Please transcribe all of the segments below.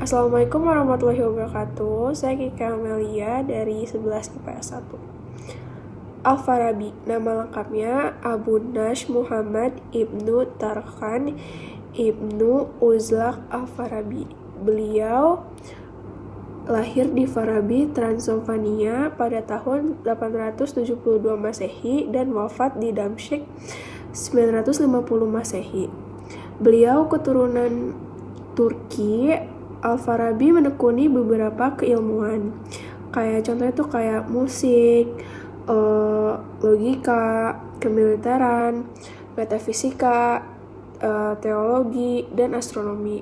Assalamualaikum warahmatullahi wabarakatuh. Saya Kika Amelia dari 11 IPS 1. Al-Farabi, nama lengkapnya Abu Nash Muhammad Ibnu Tarkhan Ibnu Uzlaq Al-Farabi. Beliau lahir di Farabi, Transylvania pada tahun 872 Masehi dan wafat di Damsyik 950 Masehi. Beliau keturunan Turki. Al-Farabi menekuni beberapa keilmuan, kayak contohnya tuh kayak musik, logika, kemiliteran, metafisika, teologi, dan astronomi.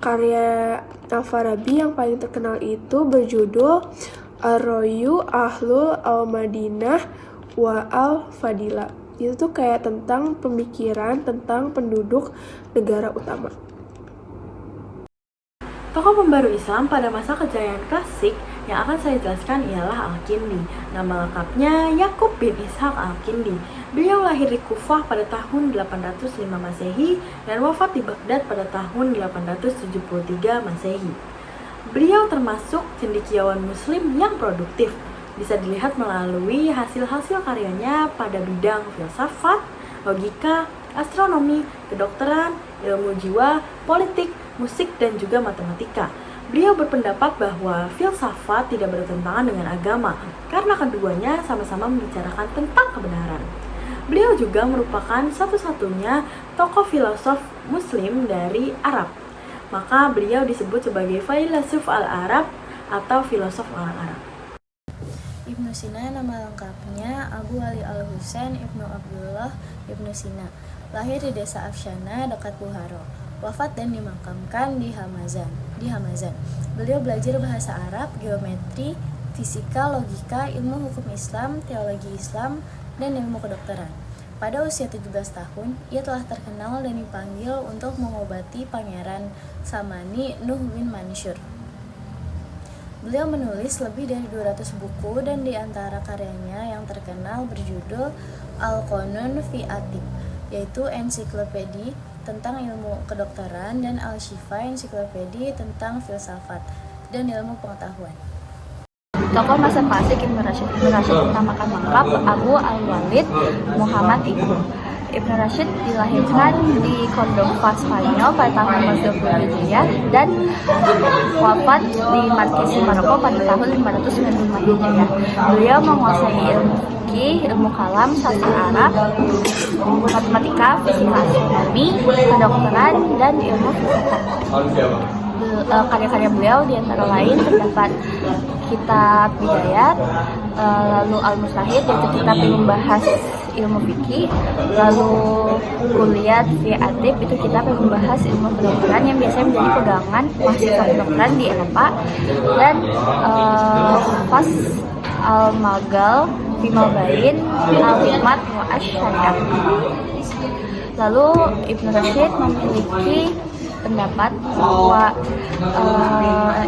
Karya Al-Farabi yang paling terkenal itu berjudul Ar-Royu Ahlul Al-Madinah wa Al-Fadila. Itu tuh kayak tentang pemikiran tentang penduduk negara utama. Tokoh pembaru Islam pada masa kejayaan klasik yang akan saya jelaskan ialah Al-Kindi. Nama lengkapnya Yakub bin Ishaq Al-Kindi. Beliau lahir di Kufah pada tahun 805 Masehi dan wafat di Baghdad pada tahun 873 Masehi. Beliau termasuk cendekiawan muslim yang produktif. Bisa dilihat melalui hasil-hasil karyanya pada bidang filsafat, logika, astronomi, kedokteran, ilmu jiwa, politik, musik, dan juga matematika. Beliau berpendapat bahwa filsafat tidak bertentangan dengan agama, karena keduanya sama-sama membicarakan tentang kebenaran. Beliau juga merupakan satu-satunya tokoh filosof muslim dari Arab. Maka beliau disebut sebagai Failasuf al-Arab atau filosof orang Arab. Ibnu Sina nama lengkapnya Abu Ali Al-Husain Ibnu Abdullah Ibnu Sina. Lahir di desa Afshana dekat Bukhara. Wafat dan dimakamkan di Hamazan. Beliau belajar bahasa Arab, geometri, fisika, logika, ilmu hukum Islam, teologi Islam, dan ilmu kedokteran. Pada usia 17 tahun, ia telah terkenal dan dipanggil untuk mengobati Pangeran Samani Nuh bin Mansur. Beliau menulis lebih dari 200 buku dan di antara karyanya yang terkenal berjudul Al-Qanun fi Atib, yaitu ensiklopedi tentang ilmu kedokteran, dan Al-Shifa, ensiklopedi tentang filsafat dan ilmu pengetahuan. Tokoh masa klasik Ibnu Rashid. Ibnu Rashid dinamakan lengkap Abu Al-Walid Muhammad Ibnu Rashid dilahirkan di Cordova, Spanyol pada tahun 50 Hijriah dan wafat di Marquesi, Maroko pada tahun 595 Hijriah. Beliau menguasai ilmu fikih, ilmu kalam, sastra Arab, matematika, fisika, astronomi, kedokteran, dan ilmu filsafat. Karya-karya beliau diantara lain terdapat kitab Bidayat, lalu Al-Mustahid, yaitu kitab yang membahas ilmu fikih, lalu Kuliat fi Atib, itu kitab yang membahas ilmu kedokteran yang biasanya menjadi pegangan mahasiswa kedokteran di Eropa, dan Fas Al-Magal fi Mabain Al-Hikmat wa Asy-Syariah. Lalu Ibnu Rashid memiliki pendapat bahwa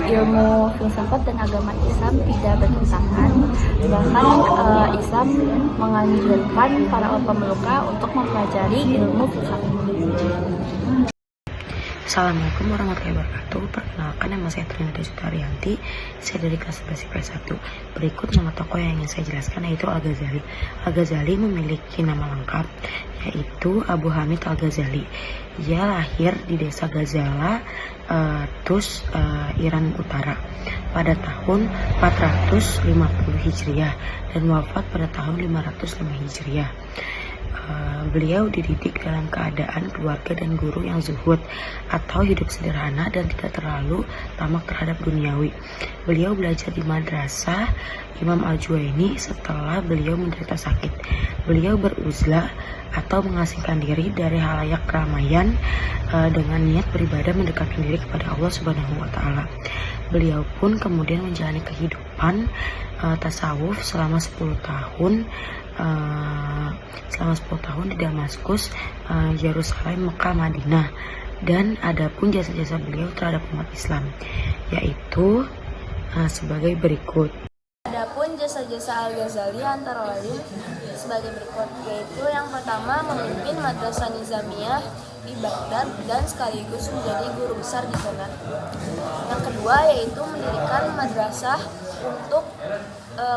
ilmu filsafat dan agama Islam tidak bertentangan. Bahkan Islam menganjurkan para pemeluknya untuk mempelajari ilmu filsafat. Assalamualaikum warahmatullahi wabarakatuh. Perkenalkan, nama saya Trinity Sutarianti. Saya dari kelas 11 IPS 1. Berikut nama tokoh yang ingin saya jelaskan, yaitu Al-Ghazali. Al-Ghazali memiliki nama lengkap, yaitu Abu Hamid Al-Ghazali. Ia lahir di desa Ghazala, Tus, Iran Utara pada tahun 450 Hijriah dan wafat pada tahun 505 Hijriah. Beliau dididik dalam keadaan keluarga dan guru yang zuhud atau hidup sederhana dan tidak terlalu tamak terhadap duniawi. Beliau belajar di madrasah Imam Al-Juwaini setelah beliau menderita sakit. Beliau beruzlah atau mengasingkan diri dari halayak keramaian dengan niat beribadah mendekatkan diri kepada Allah Subhanahu wa taala. Beliau pun kemudian menjalani kehidupan tasawuf selama 10 tahun di Damaskus, Yerusalem, Mekah, Madinah. Dan ada pun jasa-jasa beliau terhadap umat Islam, yaitu sebagai berikut. Adapun jasa-jasa Al-Ghazali antara lain sebagai berikut, yaitu yang pertama memimpin Madrasah Nizamiyah di Baghdad dan sekaligus menjadi guru besar di sana. Yang kedua yaitu mendirikan madrasah untuk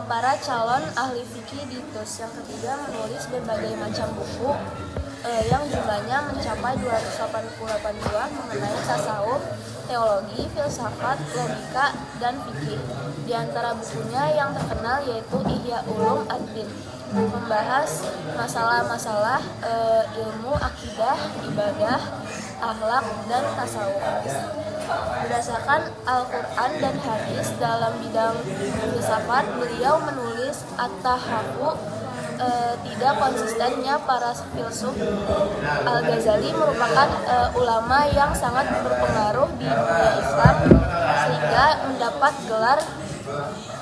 para calon ahli fikih di TUS. Yang ketiga menulis berbagai macam buku yang jumlahnya mencapai 288 buah mengenai tasawuf, teologi, filsafat, logika, dan fikih. Di antara bukunya yang terkenal yaitu Ihya Ulum ad-Din, membahas masalah-masalah ilmu akidah, ibadah, akhlak, dan tasawuf. Berdasarkan Al-Quran dan hadis dalam bidang filsafat, beliau menulis At-Tahaffu. Tidak konsistennya para filsuf. Al-Ghazali merupakan ulama yang sangat berpengaruh di dunia Islam sehingga mendapat gelar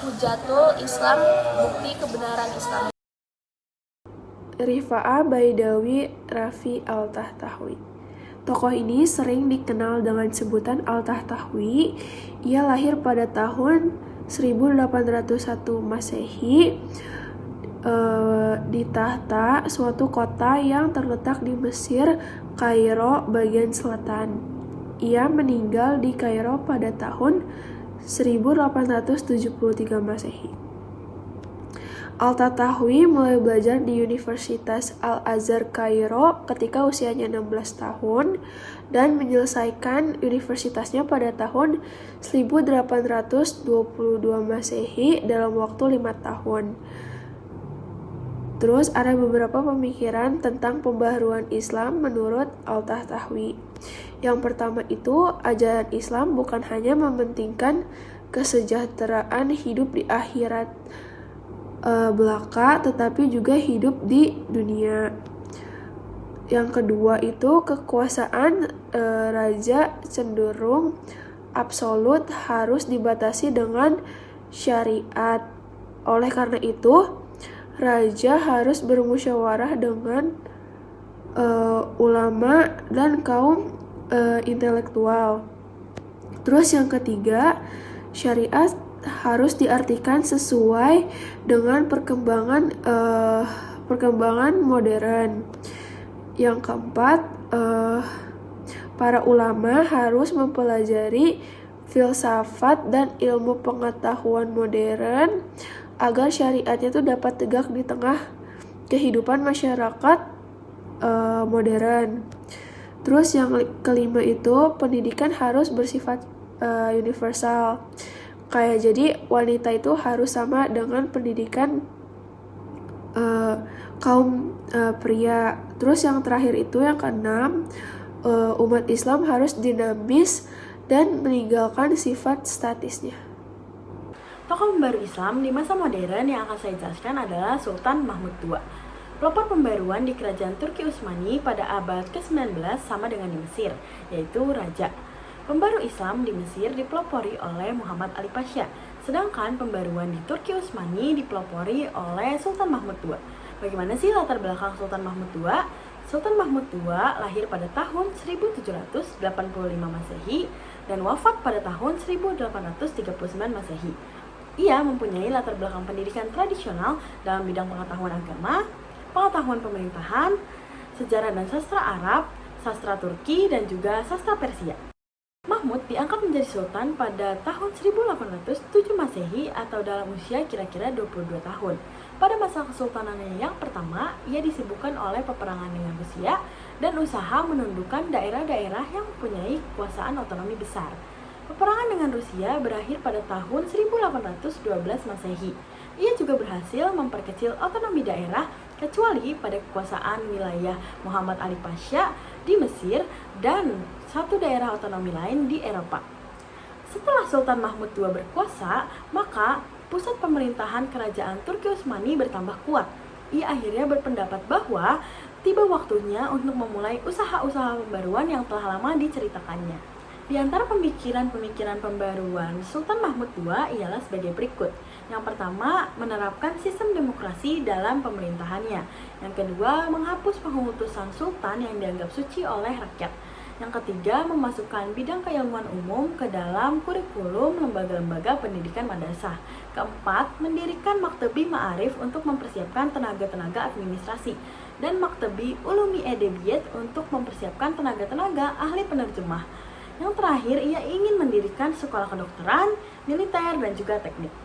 Hujatul Islam, bukti kebenaran Islam. Rifa'ah Baidawi Rafi Al-Tahtawi. Tokoh ini sering dikenal dengan sebutan Al-Tahtawi. Ia lahir pada tahun 1801 Masehi di Tahta, suatu kota yang terletak di Mesir, Kairo bagian selatan. Ia meninggal di Kairo pada tahun 1873 Masehi. Al-Tahtawi mulai belajar di Universitas Al-Azhar Kairo ketika usianya 16 tahun dan menyelesaikan universitasnya pada tahun 1822 Masehi dalam waktu 5 tahun. Terus ada beberapa pemikiran tentang pembaharuan Islam menurut Al-Tahtawi. Yang pertama itu, ajaran Islam bukan hanya mementingkan kesejahteraan hidup di akhirat belaka, tetapi juga hidup di dunia. Yang kedua itu, kekuasaan raja cenderung absolut harus dibatasi dengan syariat. Oleh karena itu, raja harus bermusyawarah dengan ulama dan kaum intelektual. Terus yang ketiga, syariat harus diartikan sesuai dengan perkembangan modern. Yang keempat, para ulama harus mempelajari filsafat dan ilmu pengetahuan modern agar syariatnya itu dapat tegak di tengah kehidupan masyarakat modern. Terus yang kelima itu, pendidikan harus bersifat universal. Kayak jadi wanita itu harus sama dengan pendidikan kaum pria. Terus yang terakhir itu, yang keenam, umat Islam harus dinamis dan meninggalkan sifat statisnya. Tokoh pembaru Islam di masa modern yang akan saya jelaskan adalah Sultan Mahmud II. Pelopor pembaruan di kerajaan Turki Utsmani pada abad ke-19 sama dengan di Mesir, yaitu raja. Pembaru Islam di Mesir dipelopori oleh Muhammad Ali Pasha, sedangkan pembaruan di Turki Utsmani dipelopori oleh Sultan Mahmud II. Bagaimana sih latar belakang Sultan Mahmud II? Sultan Mahmud II lahir pada tahun 1785 Masehi dan wafat pada tahun 1839 Masehi. Ia mempunyai latar belakang pendidikan tradisional dalam bidang pengetahuan agama, pengetahuan pemerintahan, sejarah dan sastra Arab, sastra Turki, dan juga sastra Persia. Mahmud diangkat menjadi sultan pada tahun 1807 Masehi atau dalam usia kira-kira 22 tahun. Pada masa kesultanannya yang pertama, ia disibukkan oleh peperangan dengan Rusia dan usaha menundukkan daerah-daerah yang mempunyai kekuasaan otonomi besar. Peperangan dengan Rusia berakhir pada tahun 1812 Masehi. Ia juga berhasil memperkecil otonomi daerah kecuali pada kekuasaan wilayah Muhammad Ali Pasha di Mesir dan satu daerah otonomi lain di Eropa. Setelah Sultan Mahmud II berkuasa, maka pusat pemerintahan kerajaan Turki Utsmani bertambah kuat. Ia akhirnya berpendapat bahwa tiba waktunya untuk memulai usaha-usaha pembaruan yang telah lama diceritakannya. Di antara pemikiran-pemikiran pembaruan Sultan Mahmud II ialah sebagai berikut. Yang pertama, menerapkan sistem demokrasi dalam pemerintahannya. Yang kedua, menghapus pengutusan sultan yang dianggap suci oleh rakyat. Yang ketiga, memasukkan bidang keilmuan umum ke dalam kurikulum lembaga-lembaga pendidikan madrasah. Keempat, mendirikan Maktebi Ma'arif untuk mempersiapkan tenaga-tenaga administrasi dan Maktebi Ulumi Edebiyat untuk mempersiapkan tenaga-tenaga ahli penerjemah. Yang terakhir, ia ingin mendirikan sekolah kedokteran, militer, dan juga teknik.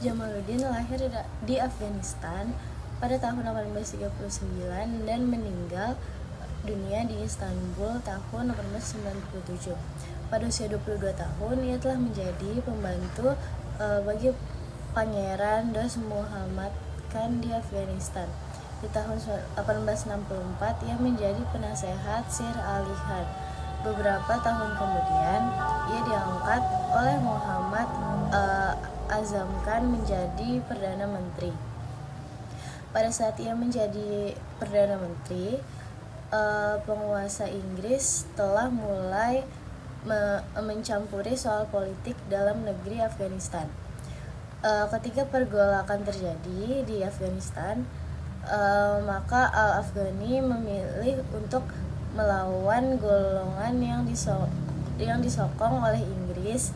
Jamaluddin lahir di Afghanistan pada tahun 1839 dan meninggal dunia di Istanbul tahun 1897. Pada usia 22 tahun, ia telah menjadi pembantu bagi Pangeran Dost Muhammad Khan di Afghanistan. Di tahun 1864, ia menjadi penasehat Sir Ali Khan. Beberapa tahun kemudian, ia diangkat oleh Muhammad Azam Khan menjadi Perdana Menteri. Pada saat ia menjadi Perdana Menteri, penguasa Inggris telah mulai mencampuri soal politik dalam negeri Afghanistan. Ketika pergolakan terjadi di Afghanistan, maka Al-Afghani memilih untuk melawan golongan yang disokong oleh Inggris.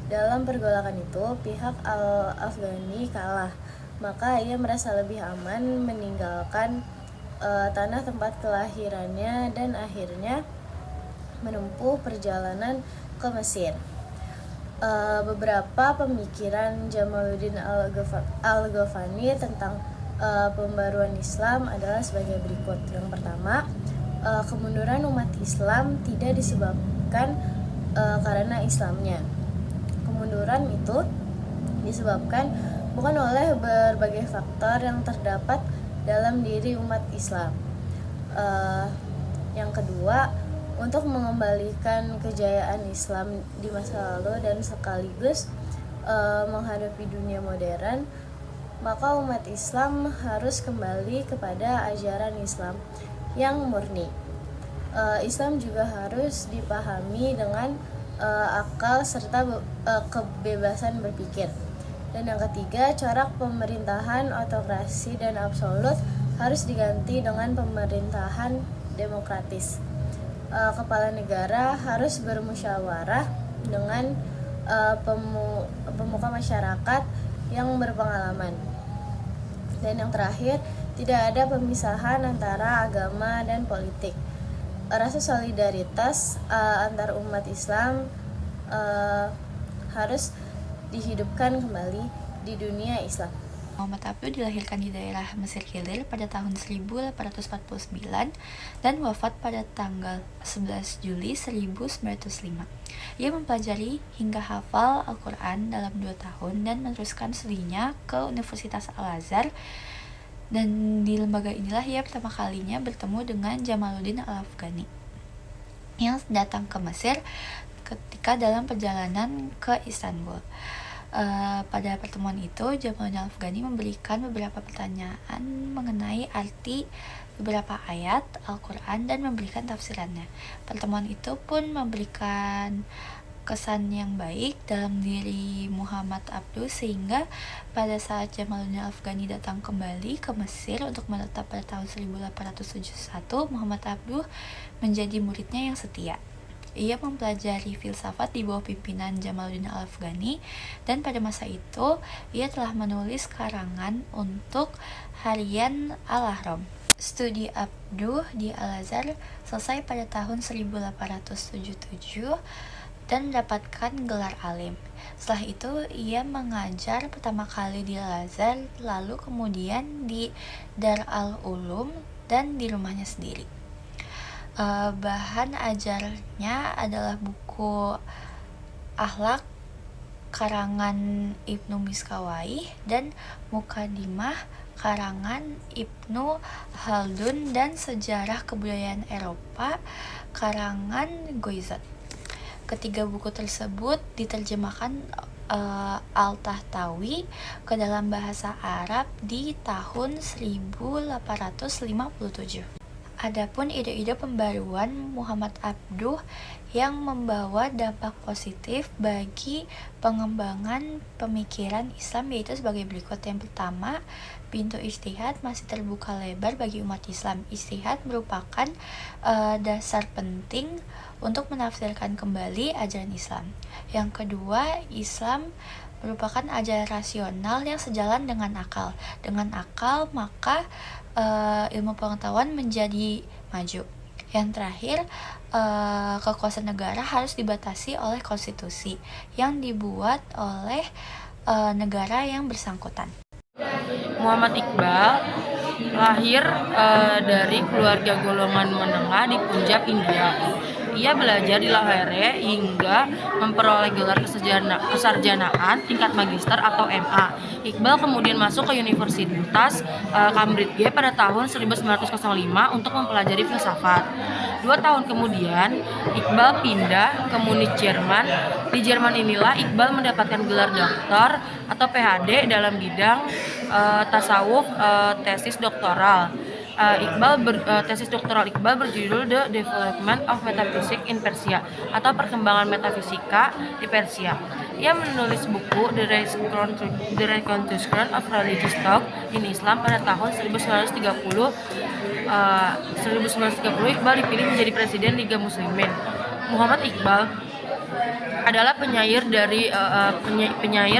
Dalam pergolakan itu, pihak Al-Afghani kalah, maka ia merasa lebih aman meninggalkan tanah tempat kelahirannya dan akhirnya menempuh perjalanan ke Mesir. Beberapa pemikiran Jamaluddin Al-Ghafani tentang pembaruan Islam adalah sebagai berikut. Yang pertama, kemunduran umat Islam tidak disebabkan karena Islamnya. Kemunduran itu disebabkan bukan oleh berbagai faktor yang terdapat dalam diri umat Islam. Yang kedua, untuk mengembalikan kejayaan Islam di masa lalu dan sekaligus menghadapi dunia modern, maka umat Islam harus kembali kepada ajaran Islam yang murni. Islam juga harus dipahami dengan akal serta kebebasan berpikir. Dan yang ketiga, corak pemerintahan autokrasi dan absolut harus diganti dengan pemerintahan demokratis. Kepala negara harus bermusyawarah dengan pemuka masyarakat yang berpengalaman. Dan yang terakhir, tidak ada pemisahan antara agama dan politik. Rasa solidaritas antar umat Islam harus dihidupkan kembali di dunia Islam. Muhammad Abduh dilahirkan di daerah Mesir Hilir pada tahun 1849 dan wafat pada tanggal 11 Juli 1905. Ia mempelajari hingga hafal Al-Quran dalam 2 tahun dan meneruskan studinya ke Universitas Al-Azhar. Dan di lembaga inilah ia pertama kalinya bertemu dengan Jamaluddin Al-Afghani yang datang ke Mesir ketika dalam perjalanan ke Istanbul. Pada pertemuan itu, Jamaluddin Al-Afghani memberikan beberapa pertanyaan mengenai arti beberapa ayat Al-Quran dan memberikan tafsirannya. Pertemuan itu pun memberikan kesan yang baik dalam diri Muhammad Abduh, sehingga pada saat Jamaluddin Al-Afghani datang kembali ke Mesir untuk menetap pada tahun 1871, Muhammad Abduh menjadi muridnya yang setia. Ia mempelajari filsafat di bawah pimpinan Jamaluddin Al-Afghani, dan pada masa itu ia telah menulis karangan untuk harian Al-Ahram. Studi Abduh di Al-Azhar selesai pada tahun 1877 dan mendapatkan gelar alim. Setelah itu ia mengajar pertama kali di Al-Azhar, lalu kemudian di Dar al-Ulum dan di rumahnya sendiri. Bahan ajarnya adalah buku Akhlak karangan Ibnu Miskawai dan Mukadimah karangan Ibnu Khaldun dan Sejarah Kebudayaan Eropa karangan Goizat. Ketiga buku tersebut diterjemahkan Al-Tahtawi ke dalam bahasa Arab di tahun 1857. Adapun ide-ide pembaruan Muhammad Abduh yang membawa dampak positif bagi pengembangan pemikiran Islam yaitu sebagai berikut. Yang pertama, pintu ijtihad masih terbuka lebar bagi umat Islam. Ijtihad merupakan dasar penting untuk menafsirkan kembali ajaran Islam. Yang kedua, Islam merupakan ajaran rasional yang sejalan dengan akal. Dengan akal, maka ilmu pengetahuan menjadi maju. Yang terakhir, kekuasaan negara harus dibatasi oleh konstitusi yang dibuat oleh negara yang bersangkutan. Muhammad Iqbal lahir dari keluarga golongan menengah di Punjab, India. Ia belajar di Lahore hingga memperoleh gelar kesarjanaan tingkat magister atau MA. Iqbal kemudian masuk ke Universitas Cambridge pada tahun 1905 untuk mempelajari filsafat. 2 tahun kemudian, Iqbal pindah ke Munich, Jerman. Di Jerman inilah Iqbal mendapatkan gelar doktor atau PhD dalam bidang tasawuf, tesis doktoral. Tesis doktoral Iqbal berjudul The Development of Metaphysics in Persia atau perkembangan metafisika di Persia. Ia menulis buku The Reconstruction of Religious Thought in Islam pada tahun 1930. Iqbal dipilih menjadi presiden Liga Muslimin. Muhammad Iqbal adalah penyair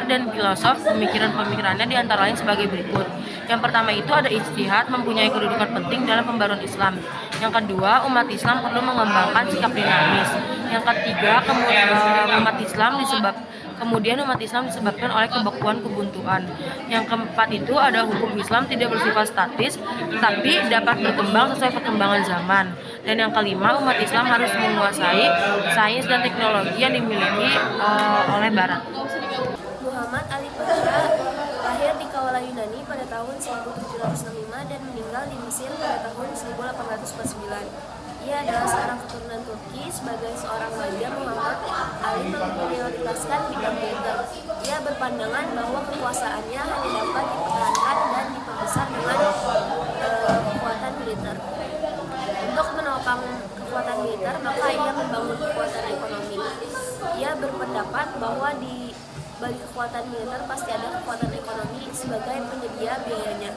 dan filosof. Pemikirannya diantara lain sebagai berikut. Yang pertama itu ada ijtihad mempunyai kedudukan penting dalam pembaruan Islam. Yang kedua, umat Islam perlu mengembangkan sikap dinamis. Yang ketiga, umat Islam disebabkan oleh kebekuan kebuntuan. Yang keempat itu ada hukum Islam tidak bersifat statis, tetapi dapat berkembang sesuai perkembangan zaman. Dan yang kelima, umat Islam harus menguasai sains dan teknologi yang dimiliki oleh Barat. Muhammad Ali Pasha lahir di Kawala Yunani pada tahun 1705 dan meninggal di Mesir pada tahun 1849. Ia adalah seorang keturunan Turki. Sebagai seorang raja, Muhammad Ali memprioritaskan bidang militer. Ia berpandangan bahwa kekuasaannya hanya dapat dipertahankan dan diperbesar dengan kekuatan militer. Untuk menopang kekuatan militer, maka ia membangun kekuatan ekonomi. Ia berpendapat bahwa di balik kekuatan militer pasti ada kekuatan ekonomi sebagai penyedia biayanya.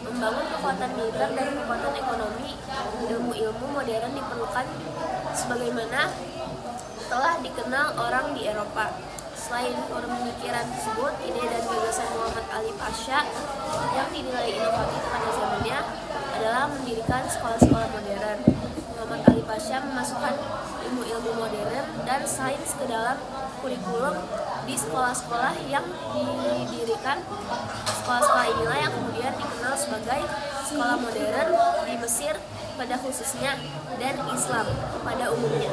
Membangun kekuatan militer dan kekuatan ekonomi, ilmu-ilmu modern diperlukan sebagaimana telah dikenal orang di Eropa. Selain pemikiran tersebut, ide dan gagasan Muhammad Ali Pasha yang dinilai inovatif pada zamannya adalah mendirikan sekolah-sekolah modern. Muhammad Ali Pasha memasukkan ilmu-ilmu modern dan sains ke dalam kurikulum di sekolah-sekolah yang didirikan. Sekolah-sekolah inilah yang kemudian dikenal sebagai sekolah modern di Mesir pada khususnya dan Islam pada umumnya.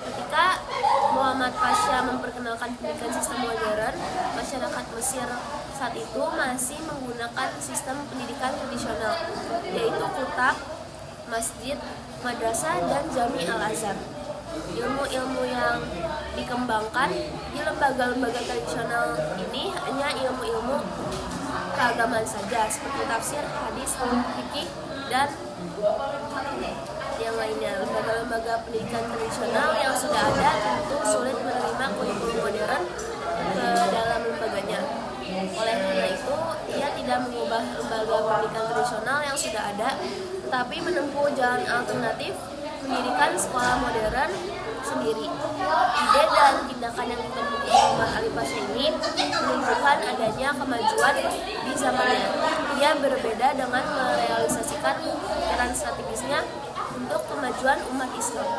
Ketika Muhammad Pasha memperkenalkan pendidikan sistem modern, masyarakat Mesir saat itu masih menggunakan sistem pendidikan tradisional, yaitu kutab, masjid, madrasah, dan Jami Al-Azhar. Ilmu-ilmu yang dikembangkan di lembaga-lembaga tradisional ini hanya ilmu-ilmu keagamaan saja, seperti tafsir, hadis, fikih, dan yang lainnya. Lembaga-lembaga pendidikan tradisional yang sudah ada tentu sulit menerima kurikulum modern ke dalam lembaganya. Oleh karena itu, ia tidak mengubah lembaga pendidikan tradisional yang sudah ada, tetapi menempuh jalan alternatif mendirikan sekolah modern sendiri. Ide dan tindakan yang ditempuh Muhammad Ali Pasha ini menunjukkan adanya kemajuan di zamannya. Ia berbeda dengan merealisasikan peran strategisnya untuk kemajuan umat Islam.